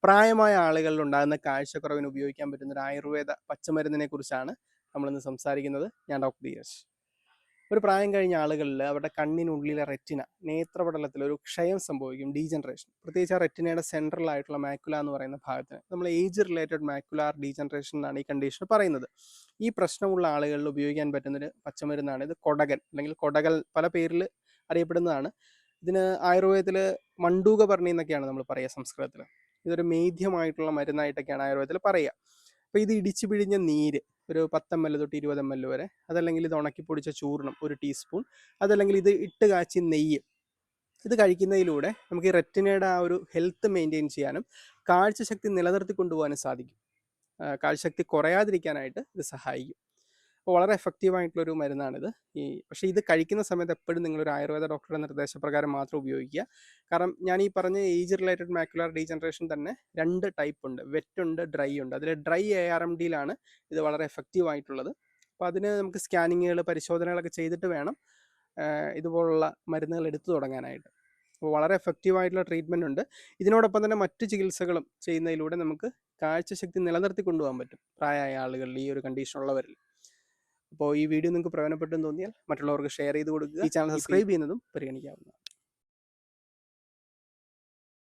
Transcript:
പ്രായമായ ആളുകളിൽ ഉണ്ടാകുന്ന കാഴ്ചക്കുറവിന് ഉപയോഗിക്കാൻ പറ്റുന്ന ഒരു ആയുർവേദ പച്ചമരുന്നിനെ കുറിച്ചാണ് നമ്മളിന്ന് സംസാരിക്കുന്നത്. ഞാൻ ഡോക്ടർ ധീരജ്. ഒരു പ്രായം കഴിഞ്ഞ ആളുകളിൽ അവരുടെ കണ്ണിനുള്ളിലെ റെറ്റിന നേത്രപടലത്തിൽ ഒരു ക്ഷയം സംഭവിക്കും, ഡീജനറേഷൻ. പ്രത്യേകിച്ച് ആ റെറ്റിനയുടെ സെൻട്രൽ ആയിട്ടുള്ള മാക്കുല എന്ന് പറയുന്ന ഭാഗത്തിന് നമ്മൾ ഏജ് റിലേറ്റഡ് മാക്കുലാർ ഡീജനറേഷൻ എന്നാണ് ഈ കണ്ടീഷൻ പറയുന്നത്. ഈ പ്രശ്നമുള്ള ആളുകളിൽ ഉപയോഗിക്കാൻ പറ്റുന്നൊരു പച്ചമരുന്നാണ് ഇത് കൊടകൻ, അല്ലെങ്കിൽ കൊടകൽ പല പേരിൽ അറിയപ്പെടുന്നതാണ്. ഇതിന് ആയുർവേദത്തിൽ മണ്ടൂകപർണി എന്നൊക്കെയാണ് നമ്മൾ പറയുക സംസ്കൃതത്തിൽ. ഇതൊരു മേധ്യമായിട്ടുള്ള മരുന്നായിട്ടൊക്കെയാണ് ആയുർവേദത്തിൽ പറയുക. അപ്പോൾ ഇത് ഇടിച്ചു പിഴിഞ്ഞ നീര് ഒരു 10 ml തൊട്ട് 20 ml വരെ, അതല്ലെങ്കിൽ ഇത് ഉണക്കി പൊടിച്ച ചൂർണം 1 ടീസ്പൂൺ, അതല്ലെങ്കിൽ ഇത് ഇട്ട് കാച്ചി നെയ്യ്, ഇത് കഴിക്കുന്നതിലൂടെ നമുക്ക് ഈ റെറ്റിനയുടെ ആ ഒരു ഹെൽത്ത് മെയിൻറ്റെയിൻ ചെയ്യാനും കാഴ്ചശക്തി നിലനിർത്തി കൊണ്ടുപോകാനും സാധിക്കും. കാഴ്ചശക്തി കുറയാതിരിക്കാനായിട്ട് ഇത് സഹായിക്കും. അപ്പോൾ വളരെ എഫക്റ്റീവായിട്ടുള്ളൊരു മരുന്നാണിത്. പക്ഷേ ഇത് കഴിക്കുന്ന സമയത്ത് എപ്പോഴും നിങ്ങളൊരു ആയുർവേദ ഡോക്ടറുടെ നിർദ്ദേശപ്രകാരം മാത്രം ഉപയോഗിക്കുക. കാരണം ഞാൻ ഈ പറഞ്ഞ ഏജ് റിലേറ്റഡ് മാക്കുലാർ ഡീജനറേഷൻ തന്നെ 2 ടൈപ്പ് ഉണ്ട്, വെറ്റ് ഉണ്ട്, ഡ്രൈ ഉണ്ട്. അതിൽ ഡ്രൈ ARMDയിലാണ് ഇത് വളരെ എഫക്റ്റീവായിട്ടുള്ളത്. അപ്പോൾ അതിന് നമുക്ക് സ്കാനിങ്ങുകൾ, പരിശോധനകളൊക്കെ ചെയ്തിട്ട് വേണം ഇതുപോലുള്ള മരുന്നുകൾ എടുത്തു തുടങ്ങാനായിട്ട്. അപ്പോൾ വളരെ എഫക്റ്റീവായിട്ടുള്ള ട്രീറ്റ്മെൻറ്റ് ഉണ്ട്. ഇതിനോടൊപ്പം തന്നെ മറ്റു ചികിത്സകളും ചെയ്യുന്നതിലൂടെ നമുക്ക് കാഴ്ചശക്തി നിലനിർത്തി കൊണ്ടുപോകാൻ പറ്റും പ്രായമായ ആളുകളിൽ, ഈ ഒരു കണ്ടീഷനുള്ളവരിൽ. അപ്പോൾ ഈ വീഡിയോ നിങ്ങൾക്ക് പ്രയോജനപ്പെട്ടെന്ന് തോന്നിയാൽ മറ്റുള്ളവർക്ക് ഷെയർ ചെയ്ത് കൊടുക്കുക. ഈ ചാനൽ സബ്സ്ക്രൈബ് ചെയ്യുന്നതും പരിഗണിക്കാവുന്നതാണ്.